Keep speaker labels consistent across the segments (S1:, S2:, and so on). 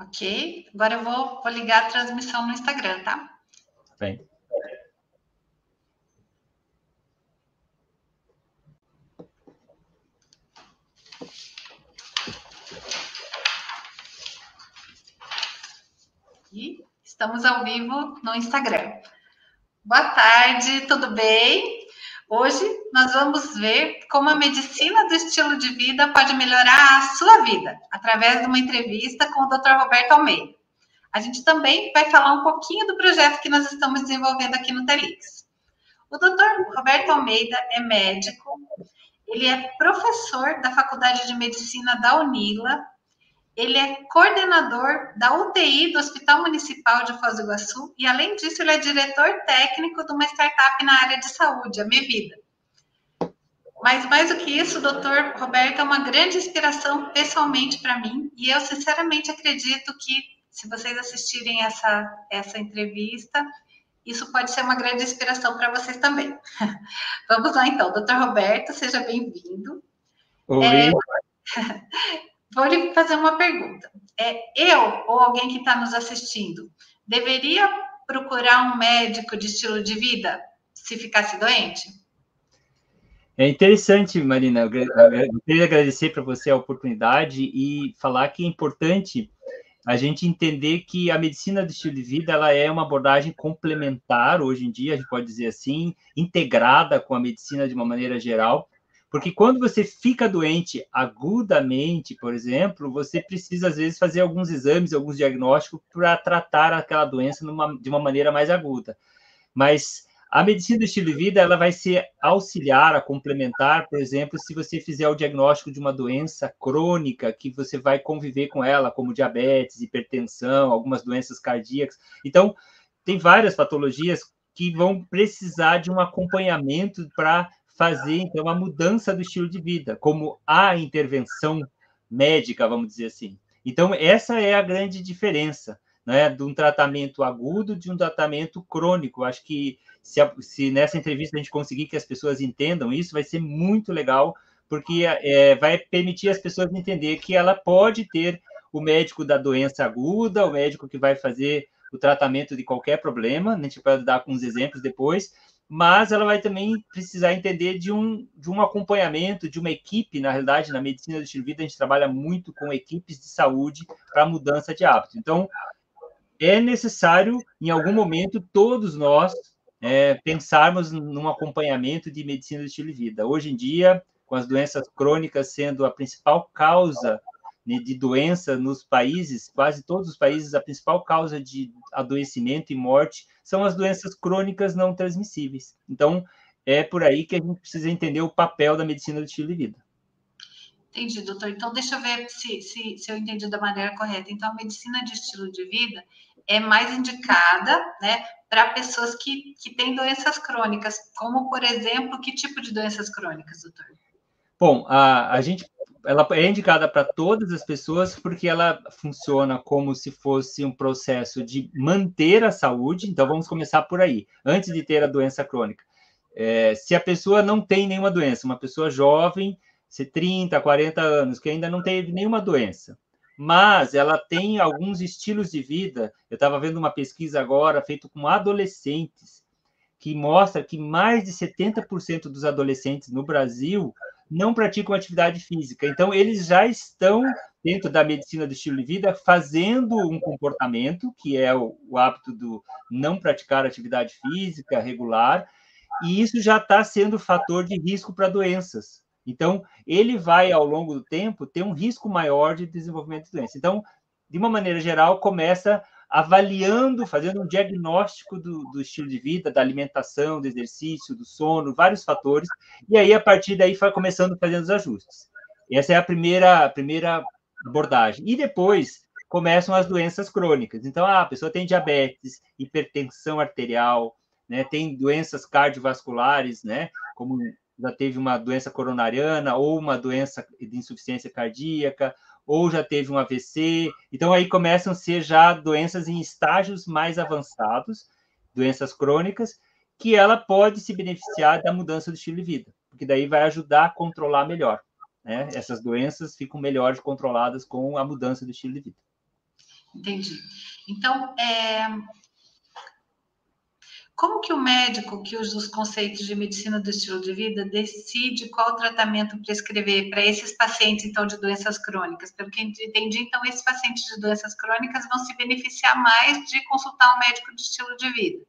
S1: Ok? Agora eu vou ligar a transmissão no Instagram, tá?
S2: Bem.
S1: E estamos ao vivo no Instagram. Boa tarde, tudo bem? Hoje nós vamos ver como a medicina do estilo de vida pode melhorar a sua vida, através de uma entrevista com o Dr. Roberto Almeida. A gente também vai falar um pouquinho do projeto que nós estamos desenvolvendo aqui no Telix. O Dr. Roberto Almeida é médico, ele é professor da Faculdade de Medicina da Unila, ele é coordenador da UTI do Hospital Municipal de Foz do Iguaçu e, além disso, ele é diretor técnico de uma startup na área de saúde, a Mevida. Mas, mais do que isso, o Dr. Roberto é uma grande inspiração pessoalmente para mim e eu, sinceramente, acredito que, se vocês assistirem essa entrevista, isso pode ser uma grande inspiração para vocês também. Vamos lá, então. Dr. Roberto, seja bem-vindo.
S2: Oi.
S1: Vou lhe fazer uma pergunta. Eu ou alguém que está nos assistindo deveria procurar um médico de estilo de vida se ficasse doente?
S2: É interessante, Marina. Eu queria agradecer para você a oportunidade e falar que é importante a gente entender que a medicina do estilo de vida ela é uma abordagem complementar, hoje em dia, a gente pode dizer assim, integrada com a medicina de uma maneira geral, porque quando você fica doente agudamente, por exemplo, você precisa, às vezes, fazer alguns exames, alguns diagnósticos para tratar aquela doença de uma maneira mais aguda. Mas a medicina do estilo de vida ela vai ser auxiliar, a complementar, por exemplo, se você fizer o diagnóstico de uma doença crônica que você vai conviver com ela, como diabetes, hipertensão, algumas doenças cardíacas. Então, tem várias patologias que vão precisar de um acompanhamento para fazer, então, a mudança do estilo de vida, como a intervenção médica, vamos dizer assim. Então, essa é a grande diferença, né, de um tratamento agudo de um tratamento crônico. Acho que se nessa entrevista a gente conseguir que as pessoas entendam isso, vai ser muito legal, porque vai permitir as pessoas entender que ela pode ter o médico da doença aguda, o médico que vai fazer o tratamento de qualquer problema, a gente pode dar alguns exemplos depois, mas ela vai também precisar entender de um acompanhamento, de uma equipe. Na realidade, na medicina do estilo de vida, a gente trabalha muito com equipes de saúde para mudança de hábito. Então, é necessário, em algum momento, todos nós pensarmos num acompanhamento de medicina do estilo de vida. Hoje em dia, com as doenças crônicas sendo a principal causa, né, de doença nos países, quase todos os países, a principal causa de adoecimento e morte são as doenças crônicas não transmissíveis. Então, é por aí que a gente precisa entender o papel da medicina do estilo de vida.
S1: Entendi, doutor. Então, deixa eu ver se eu entendi da maneira correta. Então, a medicina de estilo de vida é mais indicada, né, para pessoas que têm doenças crônicas, como, por exemplo, que tipo de doenças crônicas, doutor?
S2: Bom, ela é indicada para todas as pessoas porque ela funciona como se fosse um processo de manter a saúde. Então, vamos começar por aí, antes de ter a doença crônica. Se a pessoa não tem nenhuma doença, uma pessoa jovem, se 30, 40 anos, que ainda não teve nenhuma doença, mas ela tem alguns estilos de vida. Eu estava vendo uma pesquisa agora feita com adolescentes, que mostra que mais de 70% dos adolescentes no Brasil não praticam atividade física. Então, eles já estão, dentro da medicina do estilo de vida, fazendo um comportamento, que é o hábito do não praticar atividade física regular, e isso já está sendo fator de risco para doenças. Então, ele vai, ao longo do tempo, ter um risco maior de desenvolvimento de doença. Então, de uma maneira geral, começa avaliando, fazendo um diagnóstico do estilo de vida, da alimentação, do exercício, do sono, vários fatores, e aí, a partir daí, vai começando fazendo os ajustes. Essa é a primeira abordagem. E depois começam as doenças crônicas. Então, a pessoa tem diabetes, hipertensão arterial, né, tem doenças cardiovasculares, né, como já teve uma doença coronariana ou uma doença de insuficiência cardíaca, ou já teve um AVC. Então, aí começam a ser já doenças em estágios mais avançados, doenças crônicas, que ela pode se beneficiar da mudança do estilo de vida, porque daí vai ajudar a controlar melhor, né? Essas doenças ficam melhor controladas com a mudança do estilo de vida.
S1: Entendi. Então, como que o médico que usa os conceitos de medicina do estilo de vida decide qual tratamento prescrever para esses pacientes, então, de doenças crônicas? Pelo que entendi, então, esses pacientes de doenças crônicas vão se beneficiar mais de consultar um médico de estilo de vida.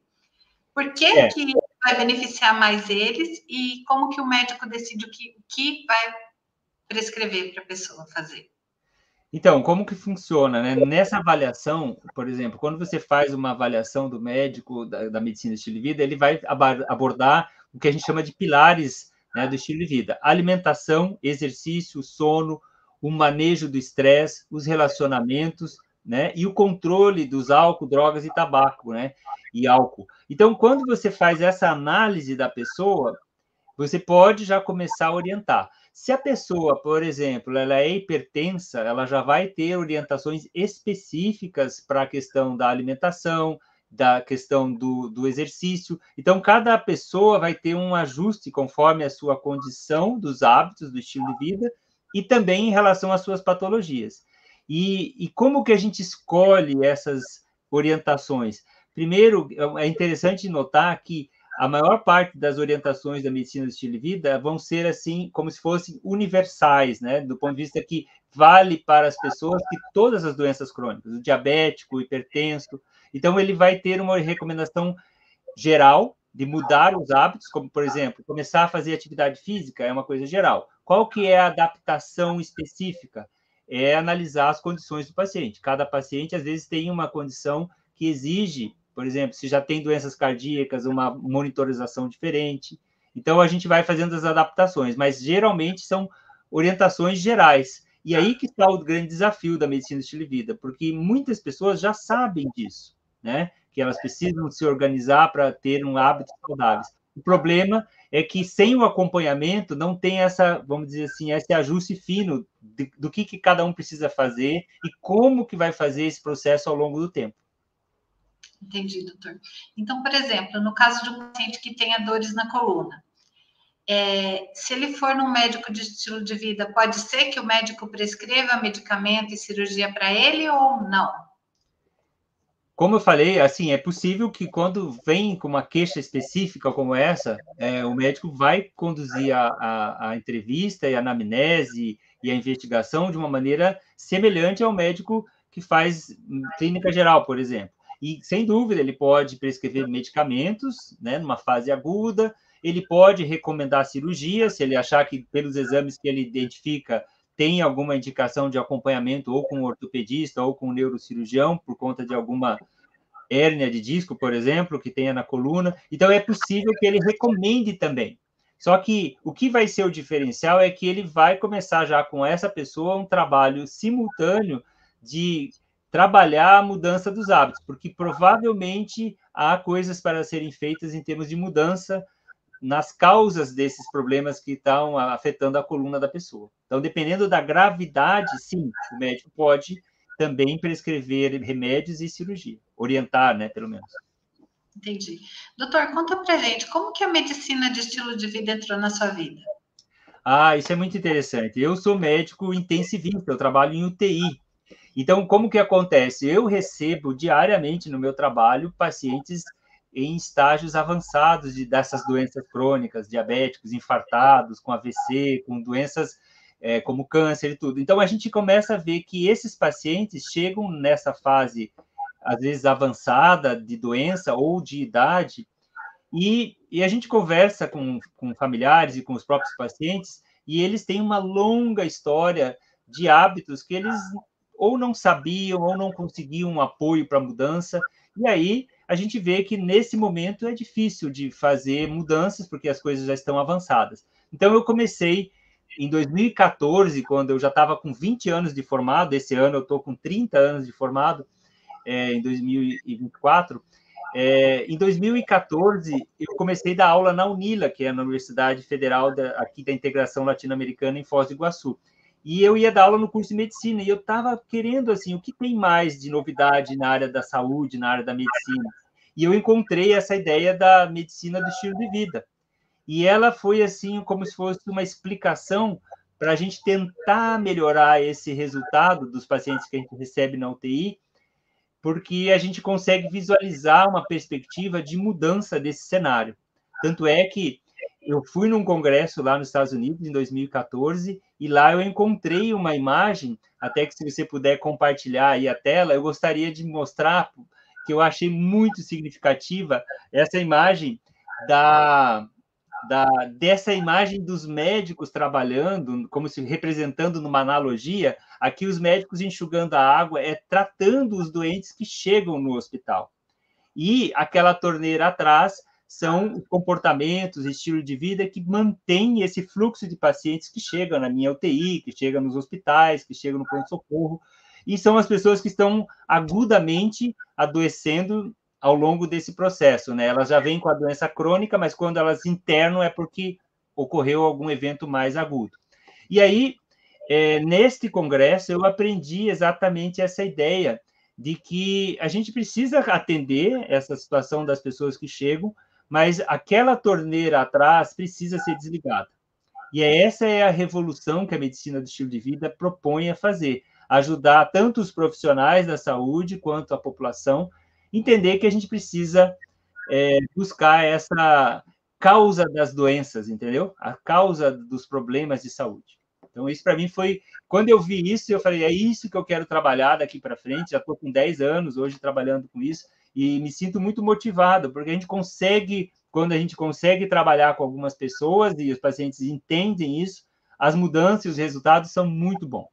S1: Por que que vai beneficiar mais eles e como que o médico decide o que vai prescrever para a pessoa fazer?
S2: Então, como que funciona, né? Nessa avaliação, por exemplo, quando você faz uma avaliação do médico da medicina do estilo de vida, ele vai abordar o que a gente chama de pilares, né, do estilo de vida: alimentação, exercício, sono, o manejo do estresse, os relacionamentos, né, e o controle dos álcool, drogas e tabaco, né, e álcool. Então, quando você faz essa análise da pessoa, você pode já começar a orientar. Se a pessoa, por exemplo, ela é hipertensa, ela já vai ter orientações específicas para a questão da alimentação, da questão do exercício. Então, cada pessoa vai ter um ajuste conforme a sua condição, dos hábitos, do estilo de vida, e também em relação às suas patologias. E como que a gente escolhe essas orientações? Primeiro, é interessante notar que a maior parte das orientações da medicina do estilo de vida vão ser assim, como se fossem universais, né? Do ponto de vista que vale para as pessoas que todas as doenças crônicas, o diabético, o hipertenso. Então, ele vai ter uma recomendação geral de mudar os hábitos, como, por exemplo, começar a fazer atividade física é uma coisa geral. Qual que é a adaptação específica? É analisar as condições do paciente. Cada paciente, às vezes, tem uma condição que exige, por exemplo, se já tem doenças cardíacas, uma monitorização diferente. Então, a gente vai fazendo as adaptações, mas geralmente são orientações gerais. E aí que está o grande desafio da medicina do estilo de vida, porque muitas pessoas já sabem disso, né? Que elas precisam se organizar para ter um hábito saudável. O problema é que sem o acompanhamento não tem essa, vamos dizer assim, esse ajuste fino do que cada um precisa fazer e como que vai fazer esse processo ao longo do tempo.
S1: Entendi, doutor. Então, por exemplo, no caso de um paciente que tenha dores na coluna, se ele for num médico de estilo de vida, pode ser que o médico prescreva medicamento e cirurgia para ele ou não?
S2: Como eu falei, assim, é possível que quando vem com uma queixa específica como essa, o médico vai conduzir a entrevista e a anamnese e a investigação de uma maneira semelhante ao médico que faz clínica geral, por exemplo. E, sem dúvida, ele pode prescrever medicamentos, né, numa fase aguda, ele pode recomendar cirurgia, se ele achar que, pelos exames que ele identifica, tem alguma indicação de acompanhamento ou com um ortopedista ou com um neurocirurgião, por conta de alguma hérnia de disco, por exemplo, que tenha na coluna. Então, é possível que ele recomende também. Só que o que vai ser o diferencial é que ele vai começar já com essa pessoa um trabalho simultâneo de trabalhar a mudança dos hábitos, porque provavelmente há coisas para serem feitas em termos de mudança nas causas desses problemas que estão afetando a coluna da pessoa. Então, dependendo da gravidade, sim, o médico pode também prescrever remédios e cirurgia, orientar, né, pelo menos.
S1: Entendi. Doutor, conta pra gente, como que a medicina de estilo de vida entrou na sua vida?
S2: Ah, isso é muito interessante. Eu sou médico intensivista, eu trabalho em UTI. Então, como que acontece? Eu recebo diariamente no meu trabalho pacientes em estágios avançados dessas doenças crônicas, diabéticos, infartados, com AVC, com doenças como câncer e tudo. Então, a gente começa a ver que esses pacientes chegam nessa fase, às vezes avançada, de doença ou de idade, e a gente conversa com familiares e com os próprios pacientes, e eles têm uma longa história de hábitos que eles ou não sabiam, ou não conseguiam um apoio para a mudança, e aí a gente vê que nesse momento é difícil de fazer mudanças, porque as coisas já estão avançadas. Então, eu comecei em 2014, quando eu já estava com 20 anos de formado, esse ano eu estou com 30 anos de formado, em 2024, em 2014, eu comecei a dar aula na UNILA, que é na Universidade Federal aqui da Integração Latino-Americana, em Foz do Iguaçu. E eu ia dar aula no curso de medicina, e eu estava querendo, assim, o que tem mais de novidade na área da saúde, na área da medicina? E eu encontrei essa ideia da medicina do estilo de vida. E ela foi, assim, como se fosse uma explicação para a gente tentar melhorar esse resultado dos pacientes que a gente recebe na UTI, porque a gente consegue visualizar uma perspectiva de mudança desse cenário. Tanto é que eu fui num congresso lá nos Estados Unidos, em 2014, e lá eu encontrei uma imagem, até que se você puder compartilhar aí a tela, eu gostaria de mostrar, que eu achei muito significativa, essa imagem dessa imagem dos médicos trabalhando, como se representando numa analogia, aqui os médicos enxugando a água tratando os doentes que chegam no hospital. E aquela torneira atrás são os comportamentos, estilo de vida que mantém esse fluxo de pacientes que chegam na minha UTI, que chegam nos hospitais, que chegam no pronto-socorro, e são as pessoas que estão agudamente adoecendo ao longo desse processo, né? Elas já vêm com a doença crônica, mas quando elas internam é porque ocorreu algum evento mais agudo. E aí, neste congresso, eu aprendi exatamente essa ideia de que a gente precisa atender essa situação das pessoas que chegam, mas aquela torneira atrás precisa ser desligada. E essa é a revolução que a medicina do estilo de vida propõe a fazer, ajudar tanto os profissionais da saúde quanto a população entender que a gente precisa buscar essa causa das doenças, entendeu? A causa dos problemas de saúde. Então, isso para mim foi... Quando eu vi isso, eu falei, é isso que eu quero trabalhar daqui para frente. Já estou com 10 anos hoje trabalhando com isso e me sinto muito motivado, porque a gente consegue, quando a gente consegue trabalhar com algumas pessoas e os pacientes entendem isso, as mudanças e os resultados são muito bons.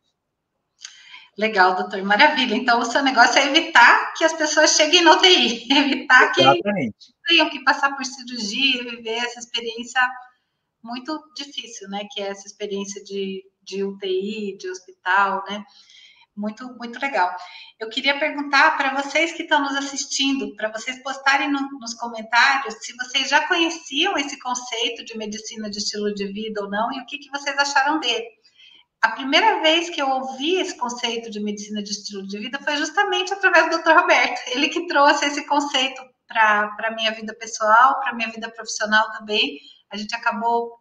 S1: Legal, doutor, maravilha. Então, o seu negócio é evitar que as pessoas cheguem na UTI, evitar que tenham que passar por cirurgia, viver essa experiência muito difícil, né? Que é essa experiência de UTI, de hospital, né? Muito, muito legal. Eu queria perguntar para vocês que estão nos assistindo, para vocês postarem nos comentários se vocês já conheciam esse conceito de medicina de estilo de vida ou não e o que vocês acharam dele. A primeira vez que eu ouvi esse conceito de medicina de estilo de vida foi justamente através do Dr. Roberto. Ele que trouxe esse conceito para a minha vida pessoal, para a minha vida profissional também. A gente acabou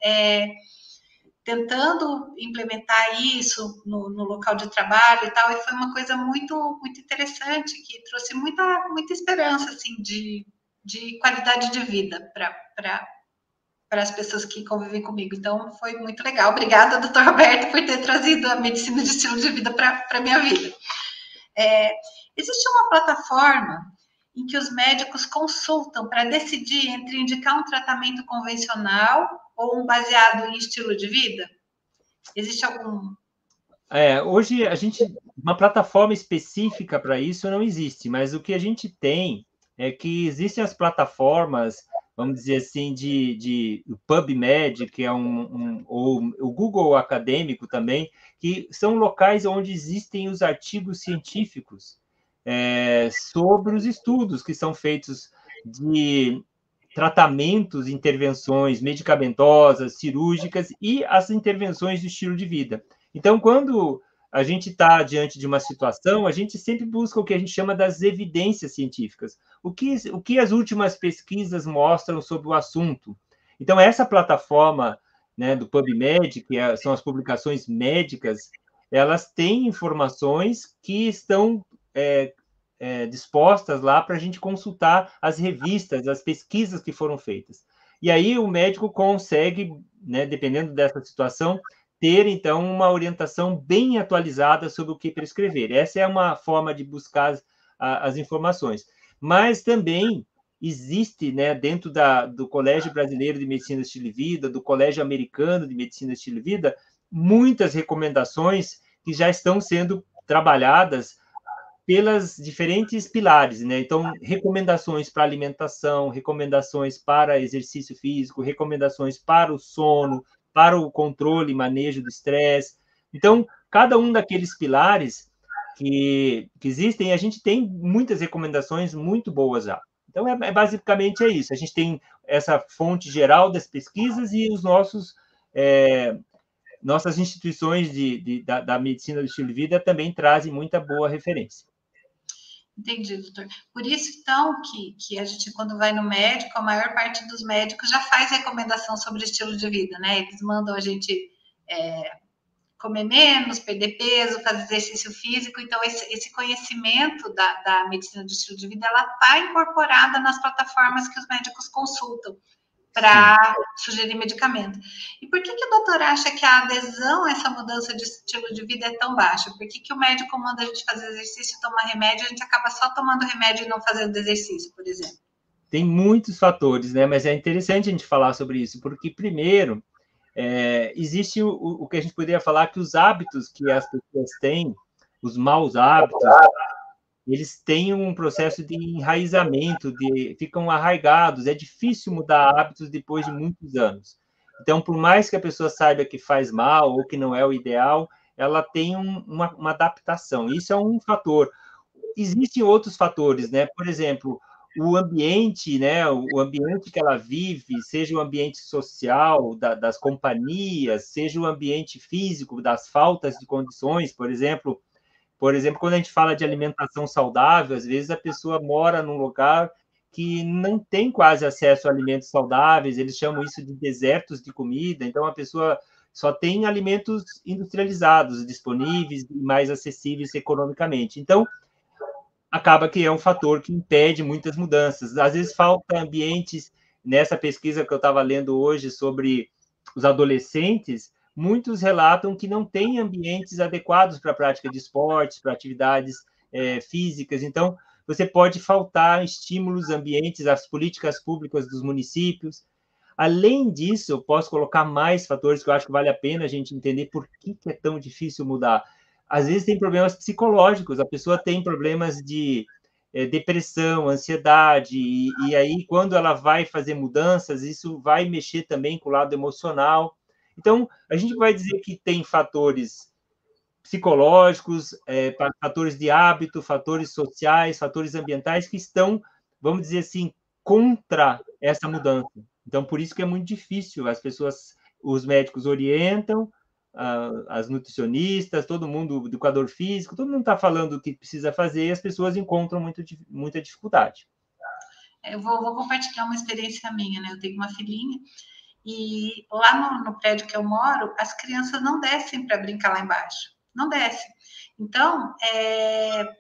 S1: tentando implementar isso no local de trabalho e tal, e foi uma coisa muito, muito interessante, que trouxe muita, muita esperança, assim, de qualidade de vida para as pessoas que convivem comigo. Então, foi muito legal. Obrigada, doutor Roberto, por ter trazido a medicina de estilo de vida para a minha vida. Existe uma plataforma em que os médicos consultam para decidir entre indicar um tratamento convencional ou um baseado em estilo de vida? Existe algum...
S2: Hoje, uma plataforma específica para isso não existe, mas o que a gente tem é que existem as plataformas, vamos dizer assim, de PubMed, que é ou o Google Acadêmico também, que são locais onde existem os artigos científicos sobre os estudos que são feitos de tratamentos, intervenções medicamentosas, cirúrgicas e as intervenções do estilo de vida. Então, quando a gente está diante de uma situação, a gente sempre busca o que a gente chama das evidências científicas. O que as últimas pesquisas mostram sobre o assunto? Então, essa plataforma, né, do PubMed, que são as publicações médicas, elas têm informações que estão dispostas lá para a gente consultar as revistas, as pesquisas que foram feitas. E aí o médico consegue, né, dependendo dessa situação, ter, então, uma orientação bem atualizada sobre o que prescrever. Essa é uma forma de buscar as informações. Mas também existe, né, dentro do Colégio Brasileiro de Medicina Estilo de Vida, do Colégio Americano de Medicina Estilo de Vida, muitas recomendações que já estão sendo trabalhadas pelas diferentes pilares, né? Então, recomendações para alimentação, recomendações para exercício físico, recomendações para o sono, para o controle e manejo do estresse. Então, cada um daqueles pilares que existem, a gente tem muitas recomendações muito boas já. Então, basicamente é isso. A gente tem essa fonte geral das pesquisas e os nossas instituições da medicina do estilo de vida também trazem muita boa referência.
S1: Entendi, doutor. Por isso, então, que a gente, quando vai no médico, a maior parte dos médicos já faz recomendação sobre estilo de vida, né? Eles mandam a gente comer menos, perder peso, fazer exercício físico. Então, esse conhecimento da medicina do estilo de vida, ela está incorporada nas plataformas que os médicos consultam para sugerir medicamento. E por que o doutor acha que a adesão a essa mudança de estilo de vida é tão baixa? Por que o médico manda a gente fazer exercício e tomar remédio, a gente acaba só tomando remédio e não fazendo exercício, por exemplo?
S2: Tem muitos fatores, né? Mas é interessante a gente falar sobre isso, porque, primeiro, existe o que a gente poderia falar que os hábitos que as pessoas têm, os maus hábitos, eles têm um processo de enraizamento, ficam arraigados, é difícil mudar hábitos depois de muitos anos. Então, por mais que a pessoa saiba que faz mal ou que não é o ideal, ela tem uma adaptação. Isso é um fator. Existem outros fatores, né? Por exemplo, o ambiente, né? O ambiente que ela vive, seja o ambiente social das companhias, seja o ambiente físico, das faltas de condições, por exemplo, quando a gente fala de alimentação saudável, às vezes a pessoa mora num lugar que não tem quase acesso a alimentos saudáveis, eles chamam isso de desertos de comida, então a pessoa só tem alimentos industrializados disponíveis e mais acessíveis economicamente. Então, acaba que é um fator que impede muitas mudanças. Às vezes falta ambientes, nessa pesquisa que eu estava lendo hoje sobre os adolescentes, muitos relatam que não têm ambientes adequados para a prática de esportes, para atividades físicas. Então, você pode faltar estímulos, ambientes, as políticas públicas dos municípios. Além disso, eu posso colocar mais fatores que eu acho que vale a pena a gente entender por que é tão difícil mudar. Às vezes tem problemas psicológicos, a pessoa tem problemas de depressão, ansiedade, e aí quando ela vai fazer mudanças, isso vai mexer também com o lado emocional. Então, a gente vai dizer que tem fatores psicológicos, fatores de hábito, fatores sociais, fatores ambientais que estão, vamos dizer assim, contra essa mudança. Então, por isso que é muito difícil. Os médicos orientam, as nutricionistas, todo mundo, o educador físico, todo mundo está falando o que precisa fazer e as pessoas encontram muita dificuldade.
S1: Eu vou compartilhar uma experiência minha, né? Eu tenho uma filhinha e lá no prédio que eu moro, as crianças não descem para brincar lá embaixo. Não descem. Então,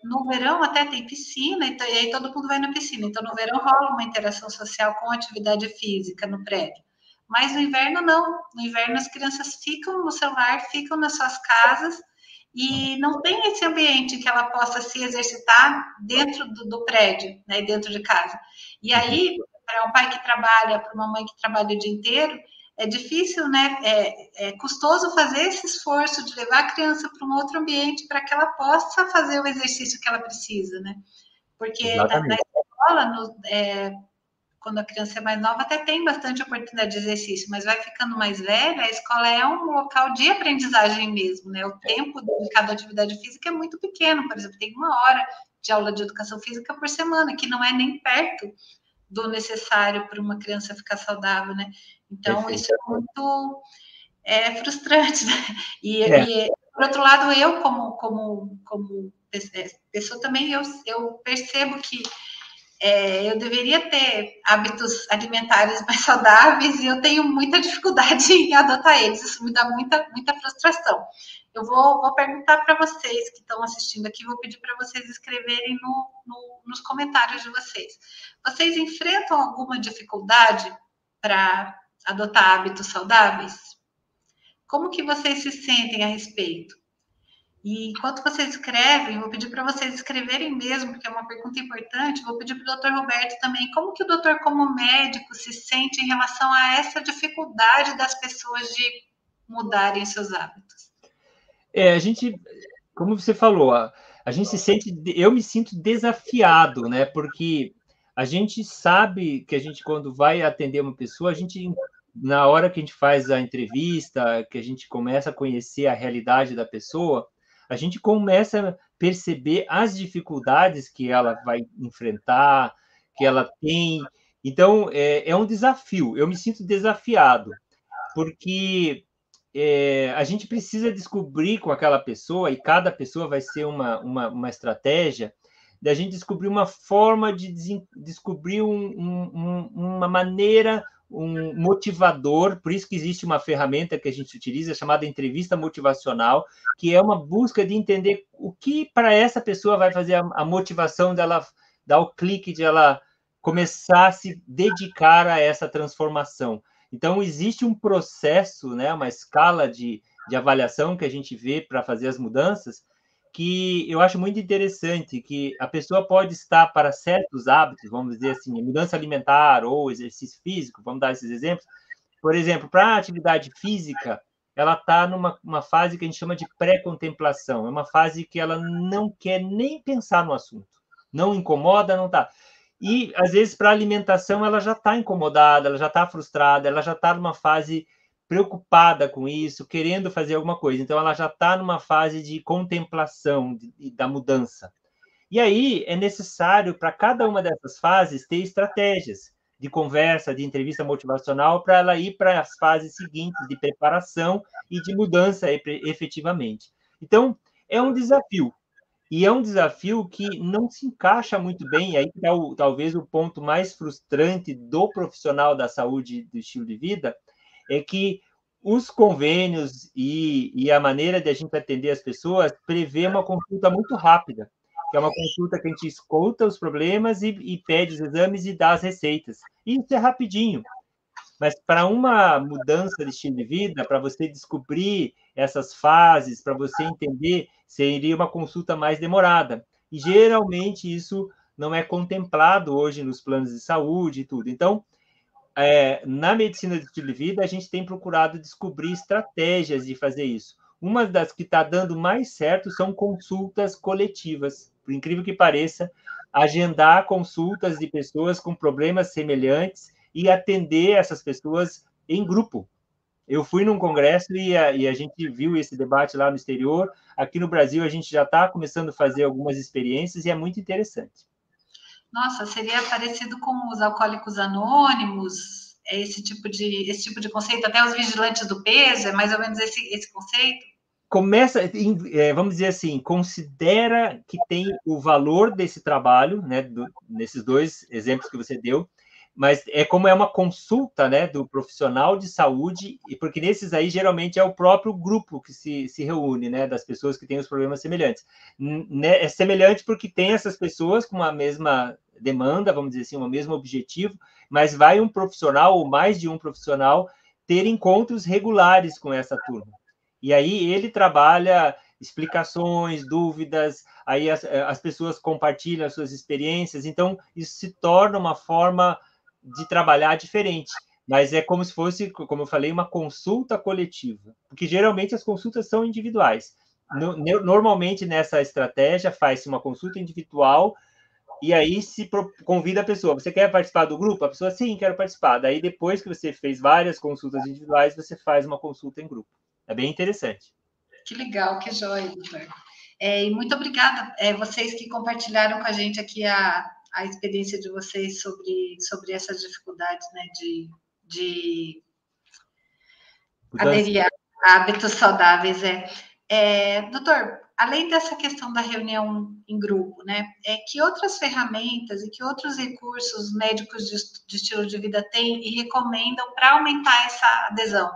S1: no verão até tem piscina, e aí todo mundo vai na piscina. Então, no verão rola uma interação social com atividade física no prédio. Mas no inverno, não. No inverno, as crianças ficam no celular, ficam nas suas casas e não tem esse ambiente que ela possa se exercitar dentro do prédio, né, dentro de casa. E aí, para um pai que trabalha, para uma mãe que trabalha o dia inteiro, é difícil, né? É custoso fazer esse esforço de levar a criança para um outro ambiente para que ela possa fazer o exercício que ela precisa, né? Porque na escola, quando a criança é mais nova, até tem bastante oportunidade de exercício, mas vai ficando mais velha, a escola é um local de aprendizagem mesmo, né? O tempo dedicado à atividade física é muito pequeno, por exemplo, tem 1 hora de aula de educação física por semana, que não é nem perto do necessário para uma criança ficar saudável, né? Então, perfeito. Isso é muito frustrante, né? E, por outro lado, eu, como pessoa também, eu percebo que eu deveria ter hábitos alimentares mais saudáveis e eu tenho muita dificuldade em adotar eles. Isso me dá muita frustração. Eu vou perguntar para vocês que estão assistindo aqui, vou pedir para vocês escreverem nos comentários de vocês. Vocês enfrentam alguma dificuldade para adotar hábitos saudáveis? Como que vocês se sentem a respeito? E enquanto vocês escrevem, vou pedir para vocês escreverem mesmo, porque é uma pergunta importante, vou pedir para o doutor Roberto também, como que o doutor, como médico, se sente em relação a essa dificuldade das pessoas de mudarem seus hábitos?
S2: A gente, como você falou, a gente se sente, eu me sinto desafiado, né? Porque a gente sabe que a gente, quando vai atender uma pessoa, a gente, na hora que a gente faz a entrevista, que a gente começa a conhecer a realidade da pessoa, a gente começa a perceber as dificuldades que ela vai enfrentar, que ela tem. Então, é um desafio. Eu me sinto desafiado, porque a gente precisa descobrir com aquela pessoa, e cada pessoa vai ser uma estratégia, da gente descobrir uma forma de descobrir uma maneira, um motivador, por isso que existe uma ferramenta que a gente utiliza chamada entrevista motivacional, que é uma busca de entender o que para essa pessoa vai fazer a motivação dela dar o clique, de ela começar a se dedicar a essa transformação. Então, existe um processo, né, uma escala de avaliação que a gente vê para fazer as mudanças, que eu acho muito interessante, que a pessoa pode estar para certos hábitos, vamos dizer assim, mudança alimentar ou exercício físico, vamos dar esses exemplos. Por exemplo, para a atividade física, ela está numa fase que a gente chama de pré-contemplação, é uma fase que ela não quer nem pensar no assunto, não incomoda, não está. E, às vezes, para a alimentação, ela já está incomodada, ela já está frustrada, ela já está numa fase preocupada com isso, querendo fazer alguma coisa. Então, ela já está numa fase de contemplação da mudança. E aí, é necessário, para cada uma dessas fases, ter estratégias de conversa, de entrevista motivacional, para ela ir para as fases seguintes de preparação e de mudança efetivamente. Então, é um desafio. E é um desafio que não se encaixa muito bem, e aí está talvez o ponto mais frustrante do profissional da saúde do estilo de vida, é que os convênios e a maneira de a gente atender as pessoas prevê uma consulta muito rápida, que é uma consulta que a gente escuta os problemas e pede os exames e dá as receitas. Isso é rapidinho. Mas para uma mudança de estilo de vida, para você descobrir essas fases, para você entender, seria uma consulta mais demorada. E geralmente isso não é contemplado hoje nos planos de saúde e tudo. Então, na medicina de estilo de vida, a gente tem procurado descobrir estratégias de fazer isso. Uma das que está dando mais certo são consultas coletivas. Por incrível que pareça, agendar consultas de pessoas com problemas semelhantes e atender essas pessoas em grupo. Eu fui num congresso e a gente viu esse debate lá no exterior. Aqui no Brasil, a gente já está começando a fazer algumas experiências e é muito interessante.
S1: Nossa, seria parecido com os alcoólicos anônimos, esse tipo de conceito, até os vigilantes do peso, é mais ou menos esse conceito?
S2: Começa, vamos dizer assim, considera que tem o valor desse trabalho, né, nesses dois exemplos que você deu, mas como é uma consulta, né, do profissional de saúde, e porque nesses aí geralmente é o próprio grupo que se reúne, né, das pessoas que têm os problemas semelhantes. É semelhante porque tem essas pessoas com a mesma demanda, vamos dizer assim, o mesmo objetivo, mas vai um profissional ou mais de um profissional ter encontros regulares com essa turma. E aí ele trabalha explicações, dúvidas, aí as pessoas compartilham as suas experiências, então isso se torna uma forma de trabalhar diferente, mas é como se fosse, como eu falei, uma consulta coletiva, porque geralmente as consultas são individuais. Normalmente nessa estratégia faz-se uma consulta individual e aí se convida a pessoa, você quer participar do grupo? A pessoa, sim, quero participar. Daí depois que você fez várias consultas individuais, você faz uma consulta em grupo. É bem interessante.
S1: Que legal, que joia, doutor. E muito obrigada, vocês que compartilharam com a gente aqui a experiência de vocês sobre essas dificuldades, né, de aderir a hábitos saudáveis. Doutor, além dessa questão da reunião em grupo, né, que outras ferramentas e que outros recursos médicos de estilo de vida têm e recomendam para aumentar essa adesão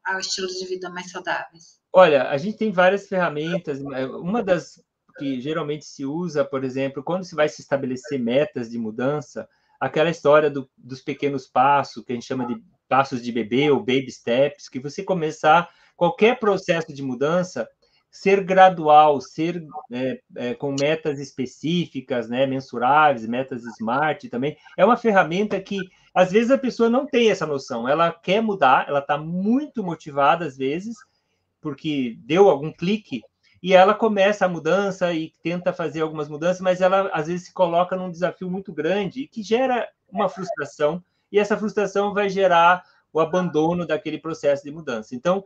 S1: ao estilo de vida mais saudáveis?
S2: Olha, a gente tem várias ferramentas. Uma das que geralmente se usa, por exemplo, quando se vai se estabelecer metas de mudança, aquela história dos pequenos passos, que a gente chama de passos de bebê ou baby steps, que você começar qualquer processo de mudança, ser gradual, ser com metas específicas, né, mensuráveis, metas SMART também, é uma ferramenta que, às vezes, a pessoa não tem essa noção. Ela quer mudar, ela está muito motivada, às vezes, porque deu algum clique, e ela começa a mudança e tenta fazer algumas mudanças, mas ela, às vezes, se coloca num desafio muito grande e que gera uma frustração, e essa frustração vai gerar o abandono daquele processo de mudança. Então,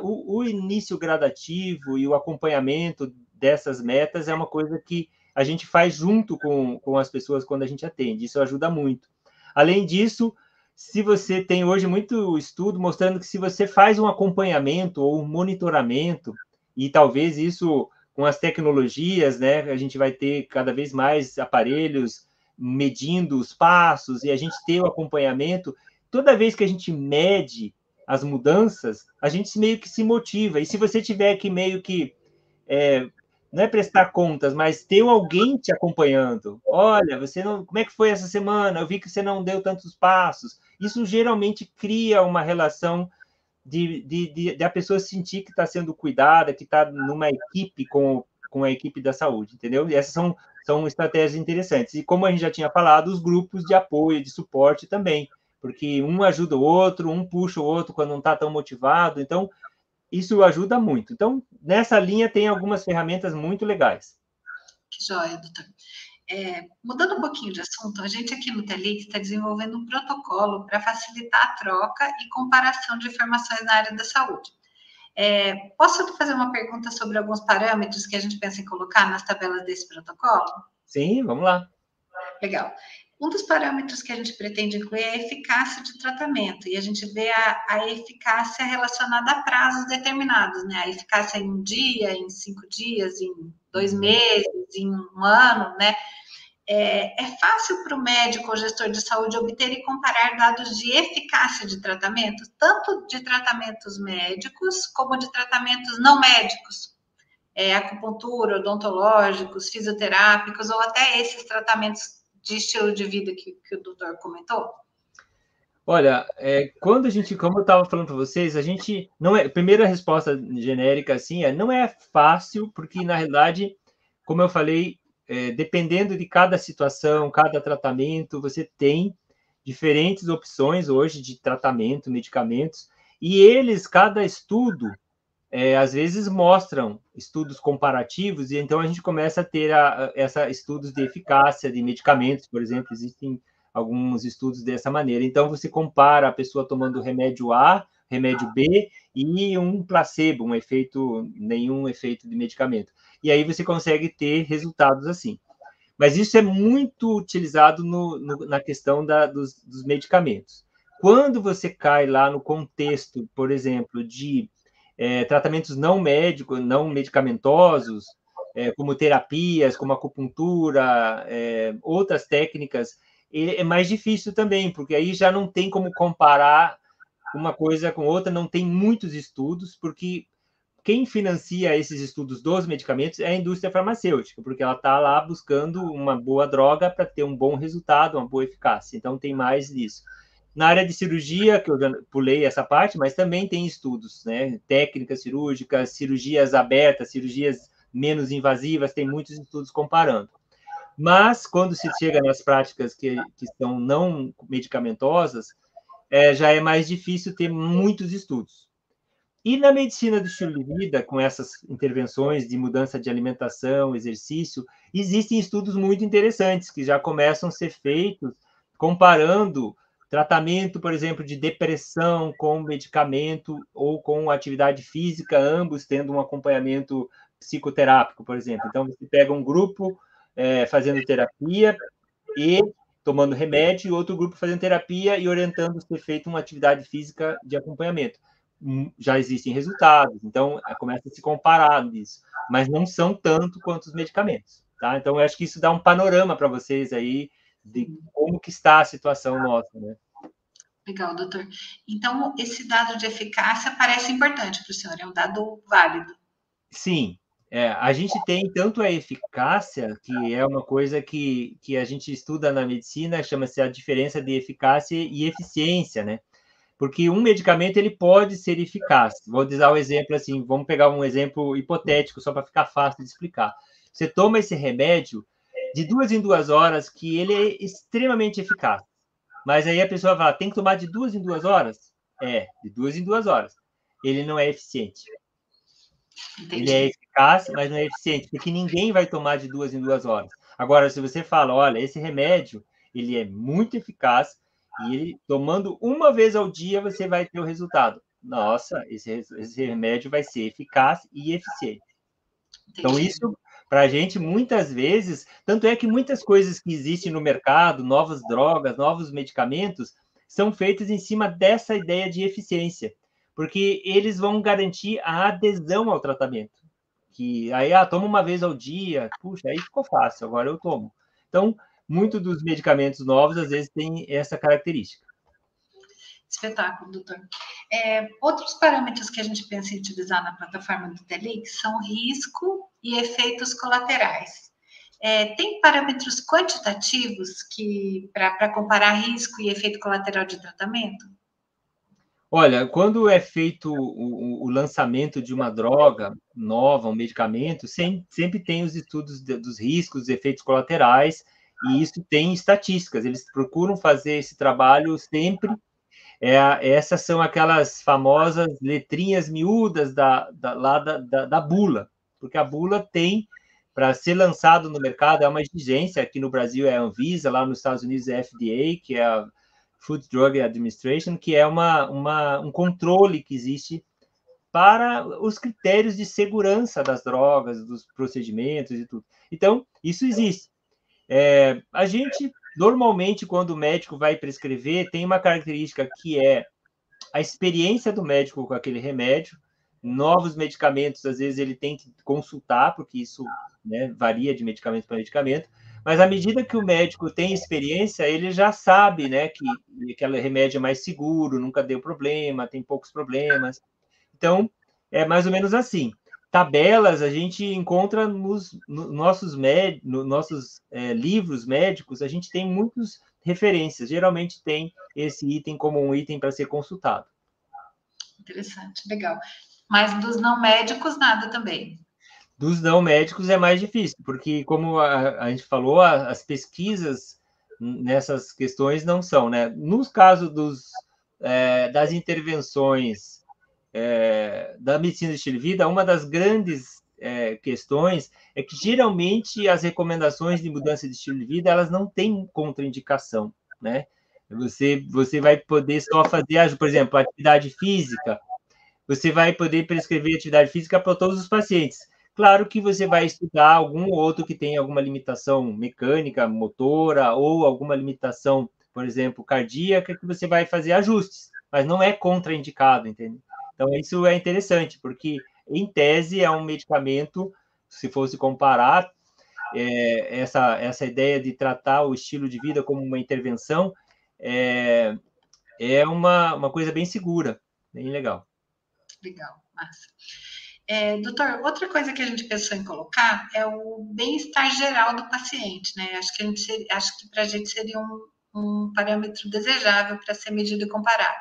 S2: o início gradativo e o acompanhamento dessas metas é uma coisa que a gente faz junto com as pessoas quando a gente atende. Isso ajuda muito. Além disso, se você tem hoje muito estudo mostrando que se você faz um acompanhamento ou um monitoramento, e talvez isso com as tecnologias, né, a gente vai ter cada vez mais aparelhos medindo os passos e a gente ter o acompanhamento, toda vez que a gente mede as mudanças, a gente meio que se motiva. E se você tiver que meio que não é prestar contas, mas ter alguém te acompanhando. Olha, você não, como é que foi essa semana? Eu vi que você não deu tantos passos. Isso geralmente cria uma relação de a pessoa sentir que está sendo cuidada, que está numa equipe com a equipe da saúde, entendeu? E essas são estratégias interessantes. E como a gente já tinha falado, os grupos de apoio, de suporte também, porque um ajuda o outro, um puxa o outro quando não está tão motivado. Então, isso ajuda muito. Então, nessa linha tem algumas ferramentas muito legais.
S1: Que joia, doutor. Mudando um pouquinho de assunto, a gente aqui no TELIC está desenvolvendo um protocolo para facilitar a troca e comparação de informações na área da saúde. Posso fazer uma pergunta sobre alguns parâmetros que a gente pensa em colocar nas tabelas desse protocolo?
S2: Sim, vamos lá.
S1: Legal. Um dos parâmetros que a gente pretende incluir é a eficácia de tratamento, e a gente vê a eficácia relacionada a prazos determinados, né? A eficácia em um dia, em 5 dias, em 2 meses, em 1 ano, né? É fácil para o médico ou gestor de saúde obter e comparar dados de eficácia de tratamento, tanto de tratamentos médicos como de tratamentos não médicos, acupuntura, odontológicos, fisioterápicos ou até esses tratamentos de estilo de vida que o doutor comentou?
S2: Olha, quando a gente, como eu estava falando para vocês, a gente não é. Primeira resposta genérica assim não é fácil, porque na realidade, como eu falei, dependendo de cada situação, cada tratamento, você tem diferentes opções hoje de tratamento, medicamentos, e eles, cada estudo, às vezes mostram estudos comparativos, e então a gente começa a ter estudos de eficácia de medicamentos, por exemplo, existem alguns estudos dessa maneira. Então você compara a pessoa tomando remédio A, remédio B e um placebo, nenhum efeito de medicamento. E aí você consegue ter resultados assim. Mas isso é muito utilizado na questão dos medicamentos. Quando você cai lá no contexto, por exemplo, de tratamentos não médicos, não medicamentosos, como terapias, como acupuntura, outras técnicas, é mais difícil também, porque aí já não tem como comparar uma coisa com outra, não tem muitos estudos, porque quem financia esses estudos dos medicamentos é a indústria farmacêutica, porque ela está lá buscando uma boa droga para ter um bom resultado, uma boa eficácia. Então, tem mais disso. Na área de cirurgia, que eu já pulei essa parte, mas também tem estudos, né? Técnicas cirúrgicas, cirurgias abertas, cirurgias menos invasivas, tem muitos estudos comparando. Mas, quando se chega nas práticas que são não medicamentosas, já é mais difícil ter muitos estudos. E na medicina do estilo de vida, com essas intervenções de mudança de alimentação, exercício, existem estudos muito interessantes que já começam a ser feitos comparando tratamento, por exemplo, de depressão com medicamento ou com atividade física, ambos tendo um acompanhamento psicoterápico, por exemplo. Então, você pega um grupo fazendo terapia e tomando remédio, e outro grupo fazendo terapia e orientando ser feita uma atividade física de acompanhamento. Já existem resultados, então começa a se comparar nisso, mas não são tanto quanto os medicamentos, tá? Então, eu acho que isso dá um panorama para vocês aí de como que está a situação nossa, né?
S1: Legal, doutor. Então, esse dado de eficácia parece importante para o senhor, é um dado válido.
S2: Sim, a gente tem tanto a eficácia, que é uma coisa que a gente estuda na medicina, chama-se a diferença de eficácia e eficiência, né? Porque um medicamento ele pode ser eficaz. Vou dar um exemplo assim, vamos pegar um exemplo hipotético, só para ficar fácil de explicar. Você toma esse remédio de 2 em 2 horas, que ele é extremamente eficaz. Mas aí a pessoa fala, tem que tomar de 2 em 2 horas? De 2 em 2 horas. Ele não é eficiente.
S1: Entendi.
S2: Ele é eficaz, mas não é eficiente, porque ninguém vai tomar de 2 em 2 horas. Agora, se você fala, olha, esse remédio, ele é muito eficaz, e ele, tomando uma vez ao dia, você vai ter o resultado. Nossa, esse remédio vai ser eficaz e eficiente. Então,
S1: Entendi.
S2: isso, para a gente, muitas vezes, tanto é que muitas coisas que existem no mercado, novas drogas, novos medicamentos, são feitos em cima dessa ideia de eficiência, porque eles vão garantir a adesão ao tratamento. Que aí, toma uma vez ao dia, puxa, aí ficou fácil, agora eu tomo. Então, muito dos medicamentos novos, às vezes, tem essa característica.
S1: Espetáculo, doutor. Outros parâmetros que a gente pensa em utilizar na plataforma do Telix são risco e efeitos colaterais. Tem parâmetros quantitativos para comparar risco e efeito colateral de tratamento?
S2: Olha, quando é feito o lançamento de uma droga nova, um medicamento, sempre tem os estudos dos riscos, dos efeitos colaterais, e isso tem estatísticas. Eles procuram fazer esse trabalho sempre. Essas são aquelas famosas letrinhas miúdas da bula, porque a bula tem, para ser lançado no mercado, é uma exigência. Aqui no Brasil é a Anvisa, lá nos Estados Unidos é a FDA, que é a Food Drug Administration, que é um controle que existe para os critérios de segurança das drogas, dos procedimentos e tudo. Então, isso existe. A gente, normalmente, quando o médico vai prescrever, tem uma característica que é a experiência do médico com aquele remédio. Novos medicamentos, às vezes, ele tem que consultar, porque isso, né, varia de medicamento para medicamento, mas à medida que o médico tem experiência, ele já sabe, né, que aquele remédio é mais seguro, nunca deu problema, tem poucos problemas. Então, é mais ou menos assim. Tabelas a gente encontra nos nossos livros médicos, a gente tem muitas referências. Geralmente tem esse item como um item para ser consultado.
S1: Interessante, legal. Mas dos não médicos, nada também.
S2: Dos não médicos é mais difícil, porque, como a gente falou, as pesquisas nessas questões não são, né? Nos casos das intervenções da medicina de estilo de vida, uma das grandes questões é que, geralmente, as recomendações de mudança de estilo de vida, elas não têm contraindicação, né? Você vai poder só fazer, por exemplo, atividade física, você vai poder prescrever atividade física para todos os pacientes. Claro que você vai estudar algum outro que tem alguma limitação mecânica, motora, ou alguma limitação, por exemplo, cardíaca, que você vai fazer ajustes, mas não é contraindicado, entende? Então, isso é interessante, porque, em tese, é um medicamento, se fosse comparar, essa ideia de tratar o estilo de vida como uma intervenção, é uma coisa bem segura, bem legal.
S1: Legal, massa. Doutor, outra coisa que a gente pensou em colocar é o bem-estar geral do paciente, né? Acho que para a gente seria um parâmetro desejável para ser medido e comparado.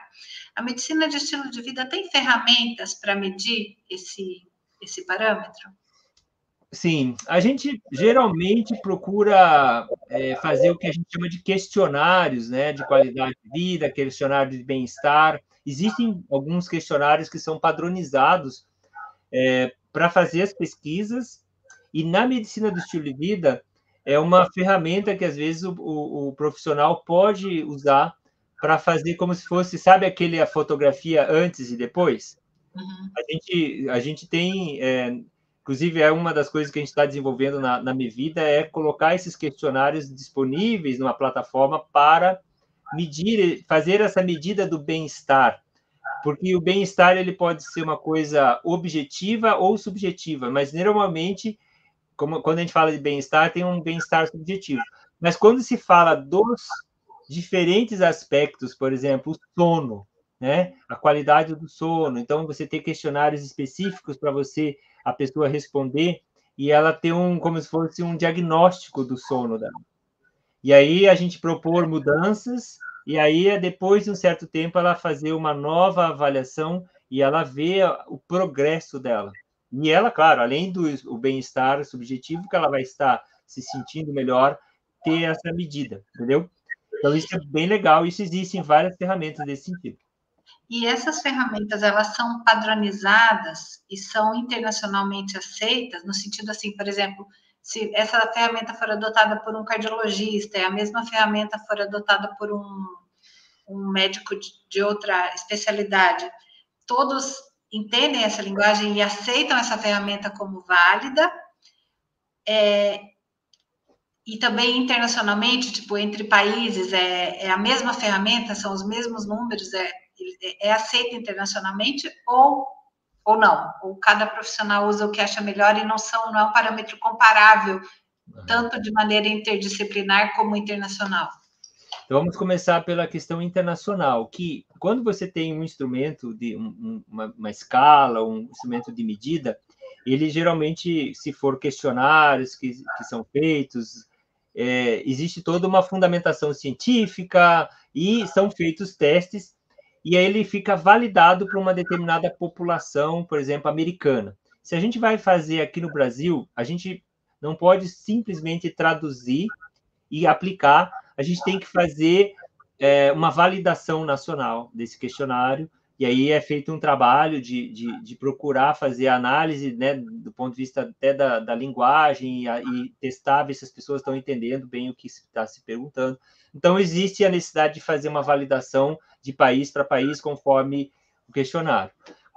S1: A medicina de estilo de vida tem ferramentas para medir esse parâmetro?
S2: Sim, a gente geralmente procura fazer o que a gente chama de questionários, né, de qualidade de vida, questionário de bem-estar. Existem alguns questionários que são padronizados para fazer as pesquisas, e na medicina do estilo de vida é uma ferramenta que, às vezes, o profissional pode usar para fazer como se fosse, sabe, a fotografia antes e depois?
S1: Uhum.
S2: A gente tem, inclusive, uma das coisas que a gente está desenvolvendo na Mevida é colocar esses questionários disponíveis numa plataforma para fazer essa medida do bem-estar, porque o bem-estar ele pode ser uma coisa objetiva ou subjetiva, mas normalmente, quando a gente fala de bem-estar, tem um bem-estar subjetivo. Mas quando se fala dos diferentes aspectos, por exemplo, o sono, né? A qualidade do sono, então você tem questionários específicos para a pessoa responder, e ela ter como se fosse um diagnóstico do sono dela. E aí a gente propor mudanças, e aí depois de um certo tempo ela fazer uma nova avaliação e ela vê o progresso dela. E ela, claro, além do bem-estar subjetivo, que ela vai estar se sentindo melhor, ter essa medida, entendeu? Então, isso é bem legal, isso existe em várias ferramentas desse sentido.
S1: E essas ferramentas, elas são padronizadas e são internacionalmente aceitas, no sentido assim, por exemplo, se essa ferramenta for adotada por um cardiologista, e a mesma ferramenta for adotada por um médico de outra especialidade, todos entendem essa linguagem e aceitam essa ferramenta como válida, e também internacionalmente, tipo, entre países, é a mesma ferramenta, são os mesmos números, é aceita internacionalmente ou não? Ou cada profissional usa o que acha melhor e não é um parâmetro comparável, tanto de maneira interdisciplinar como internacional?
S2: Então, vamos começar pela questão internacional, que quando você tem um instrumento, uma escala, um instrumento de medida, ele geralmente, se for questionários que são feitos, existe toda uma fundamentação científica e são feitos testes, e aí ele fica validado para uma determinada população, por exemplo, americana. Se a gente vai fazer aqui no Brasil, a gente não pode simplesmente traduzir e aplicar, a gente tem que fazer uma validação nacional desse questionário, e aí é feito um trabalho de procurar fazer análise, né, do ponto de vista até da linguagem, e testar, ver se as pessoas estão entendendo bem o que está se perguntando. Então, existe a necessidade de fazer uma validação de país para país, conforme o questionário.